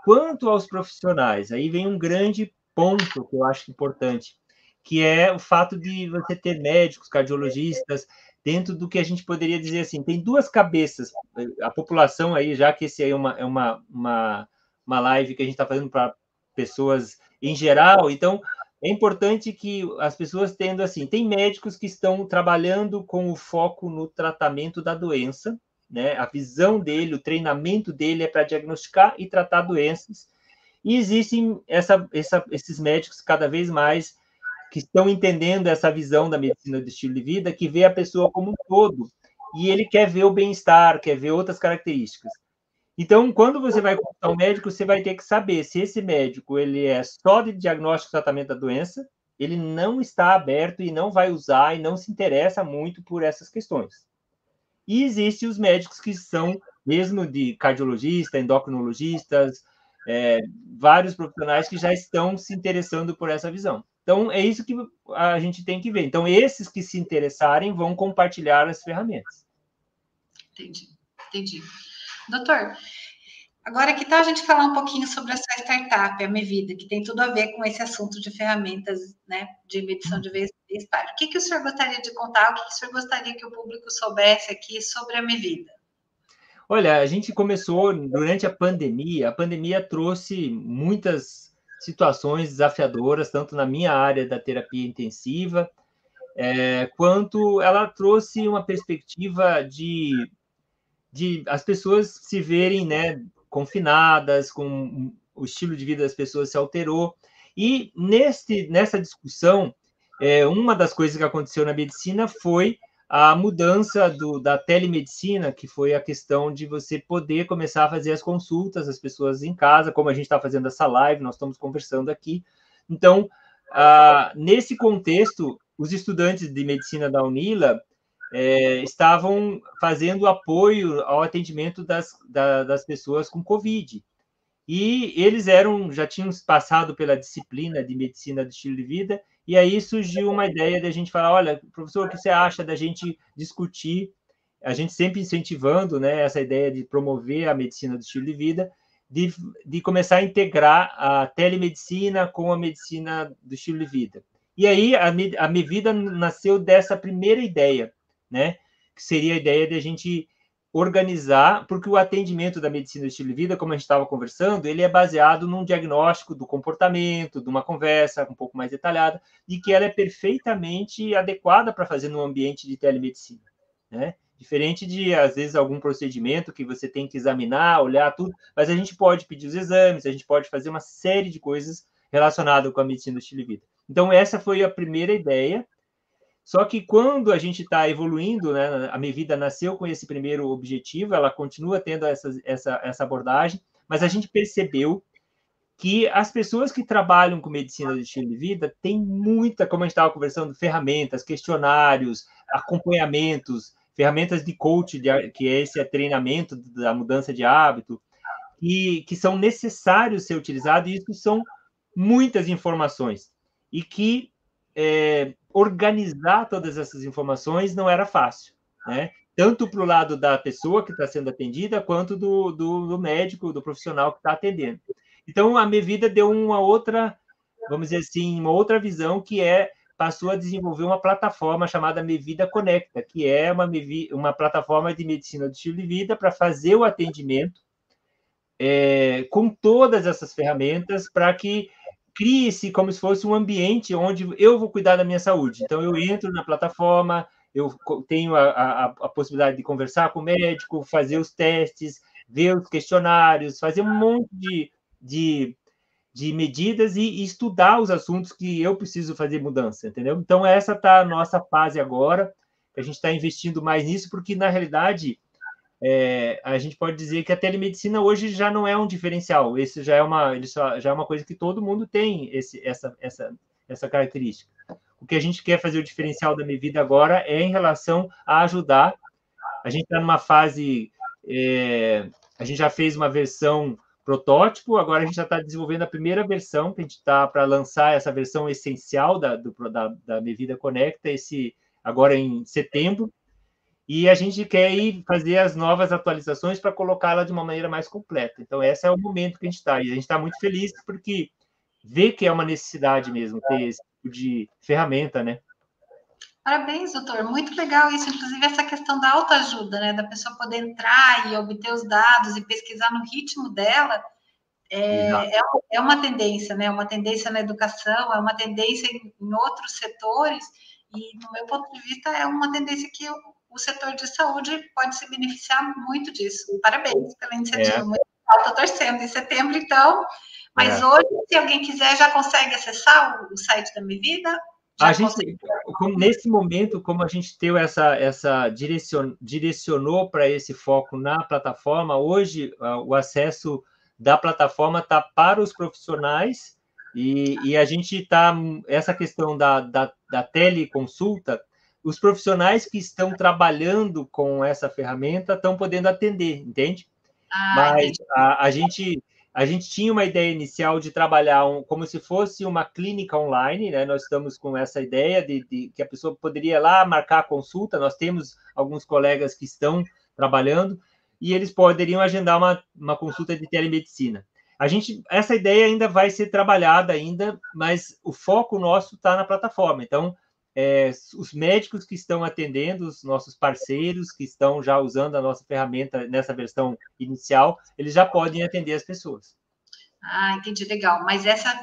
S2: Quanto aos profissionais, aí vem um grande ponto que eu acho importante, que é o fato de você ter médicos, cardiologistas, dentro do que a gente poderia dizer assim, tem duas cabeças, a população aí, já que esse aí é uma live que a gente está fazendo para pessoas em geral, então é importante que as pessoas tendo assim, tem médicos que estão trabalhando com o foco no tratamento da doença, né? A visão dele, o treinamento dele é para diagnosticar e tratar doenças, e existem esses médicos cada vez mais que estão entendendo essa visão da medicina do estilo de vida, que vê a pessoa como um todo, e ele quer ver o bem-estar, quer ver outras características. Então, quando você vai consultar um médico, você vai ter que saber se esse médico ele é só de diagnóstico e tratamento da doença, ele não está aberto e não vai usar e não se interessa muito por essas questões. E existem os médicos que são mesmo de cardiologista, endocrinologistas, vários profissionais que já estão se interessando por essa visão. Então, é isso que a gente tem que ver. Então, esses que se interessarem vão compartilhar as ferramentas.
S1: Entendi. Doutor, agora que tal a gente falar um pouquinho sobre a sua startup, a Mevida, que tem tudo a ver com esse assunto de ferramentas, né, de medição de bem-estar. O que o senhor gostaria de contar? O que o senhor gostaria que o público soubesse aqui sobre a Mevida?
S2: Olha, a gente começou durante a pandemia trouxe muitas situações desafiadoras, tanto na minha área da terapia intensiva, quanto ela trouxe uma perspectiva de as pessoas se verem, né, confinadas, com o estilo de vida das pessoas se alterou. E nessa discussão, uma das coisas que aconteceu na medicina foi a mudança da telemedicina, que foi a questão de você poder começar a fazer as consultas, as pessoas em casa, como a gente está fazendo essa live, nós estamos conversando aqui. Então, nesse contexto, os estudantes de medicina da Unila estavam fazendo apoio ao atendimento das pessoas com Covid. E eles já tinham passado pela disciplina de medicina do estilo de vida, e aí surgiu uma ideia de a gente falar, olha, professor, o que você acha da gente discutir, a gente sempre incentivando, né, essa ideia de promover a medicina do estilo de vida, de começar a integrar a telemedicina com a medicina do estilo de vida. E aí a Mevida nasceu dessa primeira ideia, né, que seria a ideia de a gente organizar, porque o atendimento da medicina do estilo de vida, como a gente estava conversando, ele é baseado num diagnóstico do comportamento, de uma conversa um pouco mais detalhada, e que ela é perfeitamente adequada para fazer no ambiente de telemedicina, né? Diferente de, às vezes, algum procedimento que você tem que examinar, olhar tudo, mas a gente pode pedir os exames, a gente pode fazer uma série de coisas relacionadas com a medicina do estilo de vida. Então, essa foi a primeira ideia. Só que quando a gente está evoluindo, né, a Mevida nasceu com esse primeiro objetivo, ela continua tendo essa abordagem, mas a gente percebeu que as pessoas que trabalham com medicina do estilo de vida têm muita, como a gente estava conversando, ferramentas, questionários, acompanhamentos, ferramentas de coach, que é esse treinamento da mudança de hábito, que são necessários ser utilizados, e isso são muitas informações, e que organizar todas essas informações não era fácil, né? Tanto para o lado da pessoa que está sendo atendida, quanto do médico, do profissional que está atendendo. Então, a Mevida deu uma outra, vamos dizer assim, uma outra visão, que passou a desenvolver uma plataforma chamada Mevida Conecta, que é uma plataforma de medicina do estilo de vida para fazer o atendimento com todas essas ferramentas, para que crie-se como se fosse um ambiente onde eu vou cuidar da minha saúde. Então, eu entro na plataforma, eu tenho a possibilidade de conversar com o médico, fazer os testes, ver os questionários, fazer um monte de medidas e estudar os assuntos que eu preciso fazer mudança, entendeu? Então, essa está a nossa fase agora, a gente está investindo mais nisso, porque, na realidade, a gente pode dizer que a telemedicina hoje já não é um diferencial, esse já é uma coisa que todo mundo tem, essa característica. O que a gente quer fazer o diferencial da Medvida agora é em relação a ajudar. A gente está numa fase, a gente já fez uma versão protótipo, agora a gente já está desenvolvendo a primeira versão, que a gente está para lançar essa versão essencial da Medvida Conecta, agora em setembro, e a gente quer ir fazer as novas atualizações para colocá-la de uma maneira mais completa. Então, esse é o momento que a gente está, e a gente está muito feliz porque vê que é uma necessidade mesmo ter esse tipo de ferramenta, né?
S1: Parabéns, doutor. Muito legal isso. Inclusive, essa questão da autoajuda, né? Da pessoa poder entrar e obter os dados e pesquisar no ritmo dela, é uma tendência, né? Uma tendência na educação, é uma tendência em outros setores, e, no meu ponto de vista, é uma tendência que o setor de saúde pode se beneficiar muito disso. Parabéns pela iniciativa. Muito legal. Estou torcendo em setembro, então. Mas hoje, se alguém quiser, já consegue acessar o site da Medvida?
S2: A gente, nesse momento, como a gente teve direcionou para esse foco na plataforma, hoje o acesso da plataforma está para os profissionais e a gente está, essa questão da teleconsulta, os profissionais que estão trabalhando com essa ferramenta estão podendo atender, entende? Mas a gente tinha uma ideia inicial de trabalhar como se fosse uma clínica online, né? Nós estamos com essa ideia de que a pessoa poderia lá marcar a consulta, nós temos alguns colegas que estão trabalhando, e eles poderiam agendar uma consulta de telemedicina. Essa ideia ainda vai ser trabalhada ainda, mas o foco nosso está na plataforma. Então, os médicos que estão atendendo, os nossos parceiros que estão já usando a nossa ferramenta nessa versão inicial, eles já podem atender as pessoas.
S1: Ah, entendi, legal. Mas essa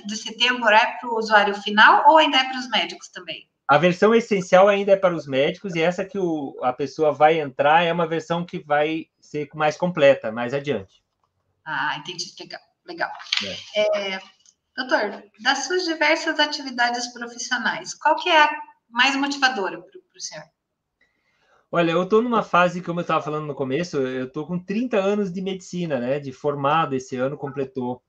S1: de setembro é para o usuário final ou ainda é para os médicos também?
S2: A versão essencial ainda é para os médicos, e essa que a pessoa vai entrar é uma versão que vai ser mais completa, mais adiante.
S1: Ah, entendi, legal. Doutor, das suas diversas atividades profissionais, qual que é a mais motivadora para o senhor?
S2: Olha, eu estou numa fase, como eu estava falando no começo, eu estou com 30 anos de medicina, né? De formado, esse ano completou.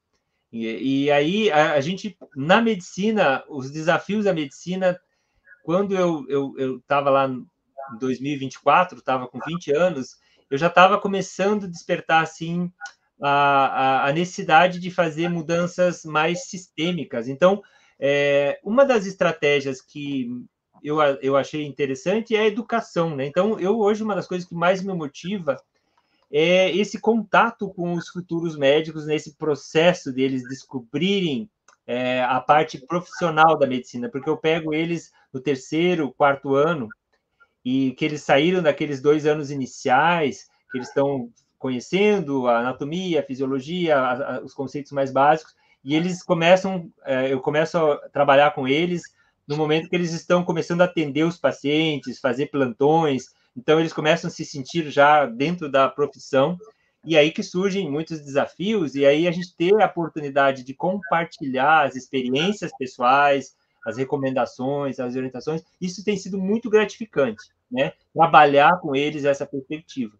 S2: E aí, a gente, na medicina, os desafios da medicina, quando eu estava lá em 2024, estava com 20 anos, eu já estava começando a despertar, assim, a necessidade de fazer mudanças mais sistêmicas. Então, uma das estratégias que eu achei interessante é a educação, né? Então, hoje, uma das coisas que mais me motiva é esse contato com os futuros médicos, nesse processo deles descobrirem a parte profissional da medicina, porque eu pego eles no terceiro, quarto ano, e que eles saíram daqueles 2 anos iniciais, que eles estão conhecendo a anatomia, a fisiologia, os conceitos mais básicos, e eles eu começo a trabalhar com eles no momento que eles estão começando a atender os pacientes, fazer plantões, então eles começam a se sentir já dentro da profissão, e aí que surgem muitos desafios, e aí a gente ter a oportunidade de compartilhar as experiências pessoais, as recomendações, as orientações, isso tem sido muito gratificante, né? Trabalhar com eles essa perspectiva.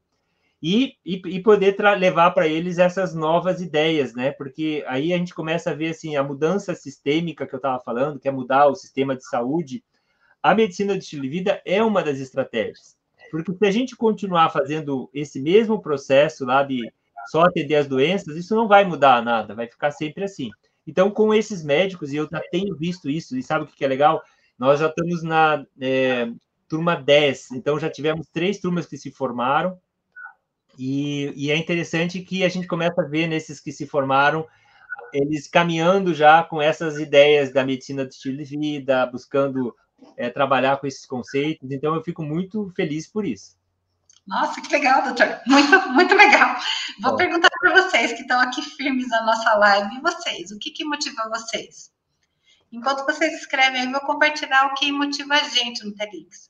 S2: E poder levar para eles essas novas ideias, né? Porque aí a gente começa a ver assim, a mudança sistêmica que eu estava falando, que é mudar o sistema de saúde. A medicina do estilo de vida é uma das estratégias. Porque se a gente continuar fazendo esse mesmo processo lá de só atender as doenças, isso não vai mudar nada, vai ficar sempre assim. Então, com esses médicos, e eu já tenho visto isso, e sabe o que é legal? Nós já estamos na turma 10, então já tivemos 3 turmas que se formaram, e é interessante que a gente começa a ver nesses que se formaram, eles caminhando já com essas ideias da medicina do estilo de vida, buscando trabalhar com esses conceitos, então eu fico muito feliz por isso.
S1: Nossa, que legal, doutor. Muito, muito legal. Vou perguntar para vocês que estão aqui firmes na nossa live, e vocês, o que motiva vocês? Enquanto vocês escrevem, eu vou compartilhar o que motiva a gente no Telix.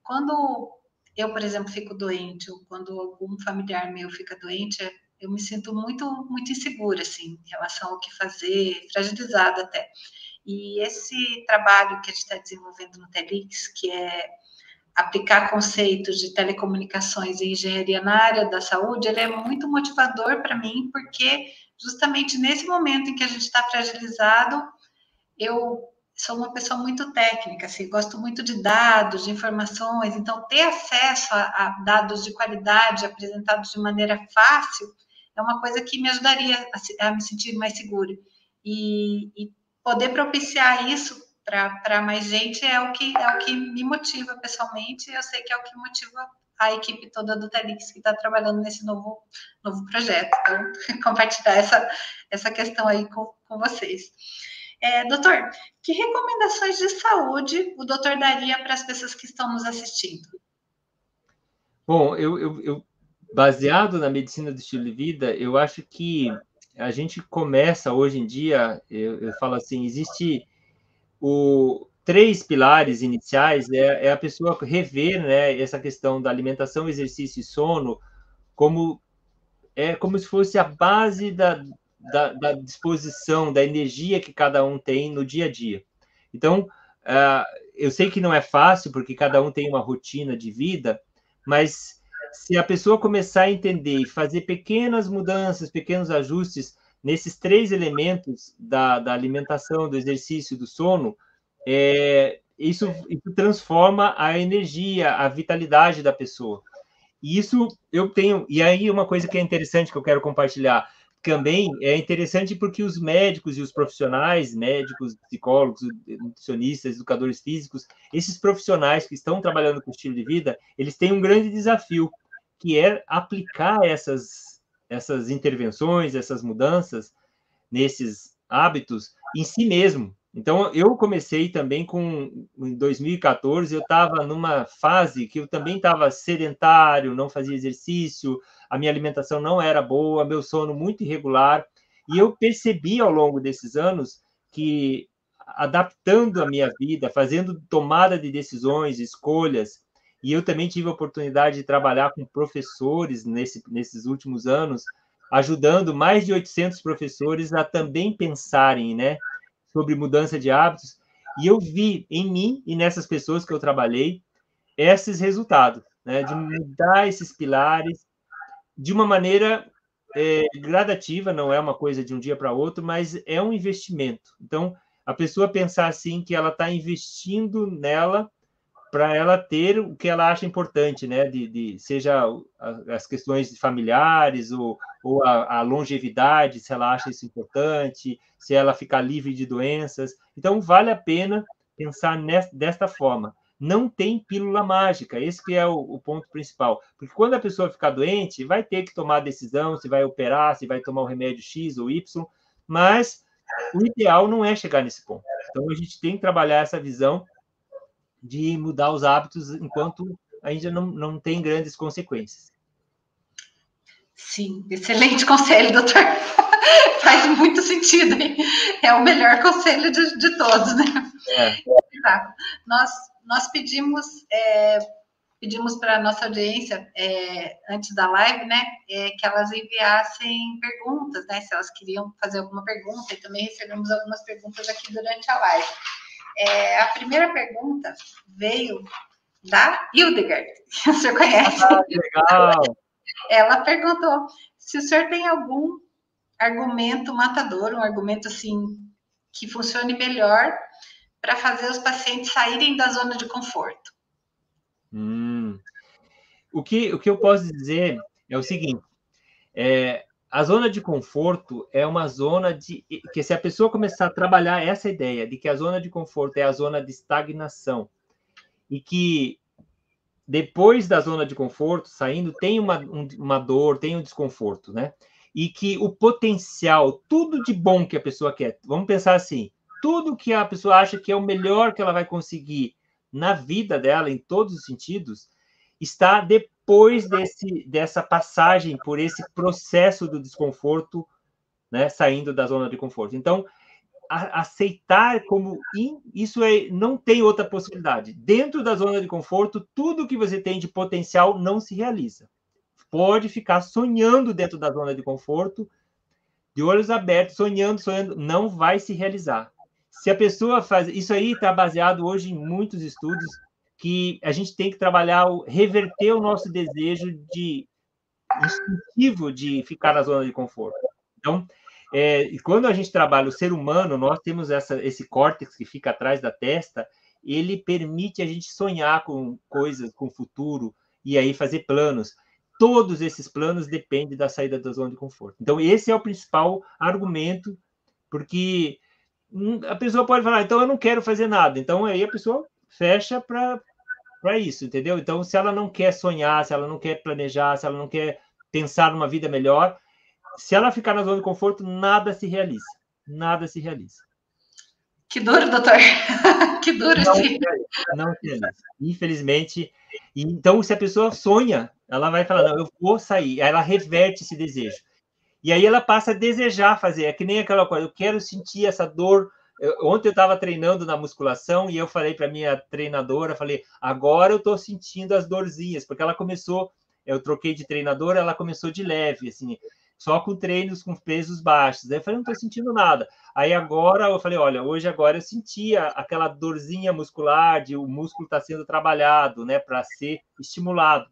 S1: Quando eu, por exemplo, fico doente, ou quando algum familiar meu fica doente, eu me sinto muito, muito insegura, assim, em relação ao que fazer, fragilizada até. E esse trabalho que a gente está desenvolvendo no TEDx, que é aplicar conceitos de telecomunicações e engenharia na área da saúde, ele é muito motivador para mim, porque justamente nesse momento em que a gente está fragilizado, eu sou uma pessoa muito técnica, assim, gosto muito de dados, de informações, então ter acesso a dados de qualidade apresentados de maneira fácil é uma coisa que me ajudaria a me sentir mais segura. E poder propiciar isso para mais gente é o que me motiva pessoalmente, e eu sei que é o que motiva a equipe toda do TEDx que está trabalhando nesse novo projeto. Então, compartilhar essa questão aí com vocês. Doutor, que recomendações de saúde o doutor daria para as pessoas que estão nos assistindo?
S2: Bom, eu baseado na medicina do estilo de vida, eu acho que a gente começa hoje em dia, eu falo assim, existe três pilares iniciais, é a pessoa rever, né, essa questão da alimentação, exercício e sono como se fosse a base da disposição, da energia que cada um tem no dia a dia. Então, eu sei que não é fácil, porque cada um tem uma rotina de vida, mas se a pessoa começar a entender e fazer pequenas mudanças, pequenos ajustes nesses três elementos da alimentação, do exercício, do sono, isso transforma a energia, a vitalidade da pessoa. E isso eu tenho. E aí, uma coisa que é interessante que eu quero compartilhar também é interessante porque os médicos e os profissionais, médicos, psicólogos, nutricionistas, educadores físicos, esses profissionais que estão trabalhando com estilo de vida, eles têm um grande desafio, que é aplicar essas intervenções, essas mudanças nesses hábitos em si mesmo. Então, eu comecei também em 2014, eu estava numa fase que eu também estava sedentário, não fazia exercício, a minha alimentação não era boa, meu sono muito irregular, e eu percebi ao longo desses anos que, adaptando a minha vida, fazendo tomada de decisões, escolhas, e eu também tive a oportunidade de trabalhar com professores nesses últimos anos, ajudando mais de 800 professores a também pensarem, né, sobre mudança de hábitos, e eu vi em mim e nessas pessoas que eu trabalhei esses resultados, né, de mudar esses pilares de uma maneira gradativa, não é uma coisa de um dia para outro, mas é um investimento. Então, a pessoa pensar assim que ela está investindo nela para ela ter o que ela acha importante, né? Seja as questões familiares ou a longevidade, se ela acha isso importante, se ela ficar livre de doenças. Então, vale a pena pensar desta forma. Não tem pílula mágica, esse que é o ponto principal. Porque quando a pessoa ficar doente, vai ter que tomar a decisão se vai operar, se vai tomar o remédio X ou Y, mas o ideal não é chegar nesse ponto. Então, a gente tem que trabalhar essa visão de mudar os hábitos enquanto ainda não tem grandes consequências.
S1: Sim, excelente conselho, doutor. Faz muito sentido, hein? É o melhor conselho de todos, né? Tá. Nós pedimos para a nossa audiência, antes da live, né, que elas enviassem perguntas, né, se elas queriam fazer alguma pergunta, e também recebemos algumas perguntas aqui durante a live. A primeira pergunta veio da Hildegard, que o senhor conhece.
S2: Legal!
S1: Ela perguntou se o senhor tem algum argumento matador, um argumento assim que funcione melhor para fazer os pacientes saírem da zona de conforto.
S2: O que eu posso dizer é o seguinte: a zona de conforto é uma zona que, se a pessoa começar a trabalhar essa ideia de que a zona de conforto é a zona de estagnação e que depois da zona de conforto, saindo, tem uma dor, tem um desconforto, né? E que o potencial, tudo de bom que a pessoa quer, vamos pensar assim, tudo que a pessoa acha que é o melhor que ela vai conseguir na vida dela, em todos os sentidos, está depois dessa passagem por esse processo do desconforto, né, saindo da zona de conforto. Então, aceitar como isso não tem outra possibilidade. Dentro da zona de conforto, tudo que você tem de potencial não se realiza. Pode ficar sonhando dentro da zona de conforto, de olhos abertos, sonhando, não vai se realizar. Se a pessoa faz... Isso aí está baseado hoje em muitos estudos que a gente tem que trabalhar, reverter o nosso desejo instintivo de ficar na zona de conforto. Então, e quando a gente trabalha o ser humano, nós temos esse córtex que fica atrás da testa, ele permite a gente sonhar com coisas, com o futuro, e aí fazer planos. Todos esses planos dependem da saída da zona de conforto. Então, esse é o principal argumento, porque a pessoa pode falar, então eu não quero fazer nada. Então, aí a pessoa fecha para isso, entendeu? Então, se ela não quer sonhar, se ela não quer planejar, se ela não quer pensar numa vida melhor, se ela ficar na zona de conforto, nada se realiza. Nada se realiza.
S1: Que duro, doutor. Que duro esse.
S2: Não se realiza. Infelizmente. Então, se a pessoa sonha, ela vai falar, não, eu vou sair. Aí ela reverte esse desejo. E aí ela passa a desejar fazer. É que nem aquela coisa, eu quero sentir essa dor. Ontem eu estava treinando na musculação e eu falei para minha treinadora, falei, agora eu estou sentindo as dorzinhas, porque ela começou, eu troquei de treinadora, ela começou de leve, assim, só com treinos com pesos baixos. Aí eu falei, não estou sentindo nada. Aí agora eu falei, olha, agora eu sentia aquela dorzinha muscular, o músculo está sendo trabalhado, né, para ser estimulado.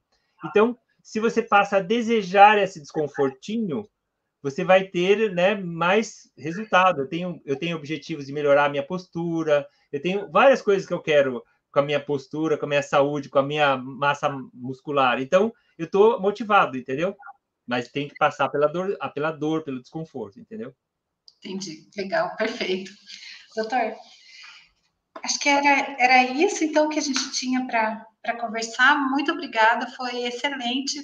S2: Então, se você passa a desejar esse desconfortinho, você vai ter, né, mais resultado. Eu tenho objetivos de melhorar a minha postura, eu tenho várias coisas que eu quero com a minha postura, com a minha saúde, com a minha massa muscular. Então, eu estou motivado, entendeu? Mas tem que passar pela dor, pelo desconforto, entendeu?
S1: Entendi. Legal, perfeito. Doutor, acho que era isso, então, que a gente tinha para conversar. Muito obrigada, foi excelente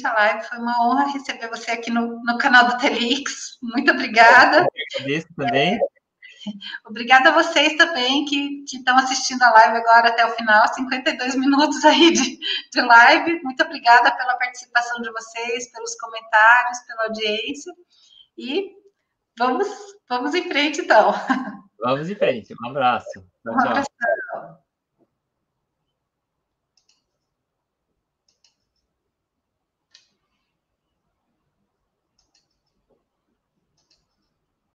S1: a live. Foi uma honra receber você aqui no canal do Telix. Muito obrigada.
S2: Eu agradeço também.
S1: Obrigada a vocês também que estão assistindo a live agora até o final, 52 minutos aí de live. Muito obrigada pela participação de vocês, pelos comentários, pela audiência. E vamos em frente, então.
S2: Vamos em frente. Um abraço. Tchau, tchau.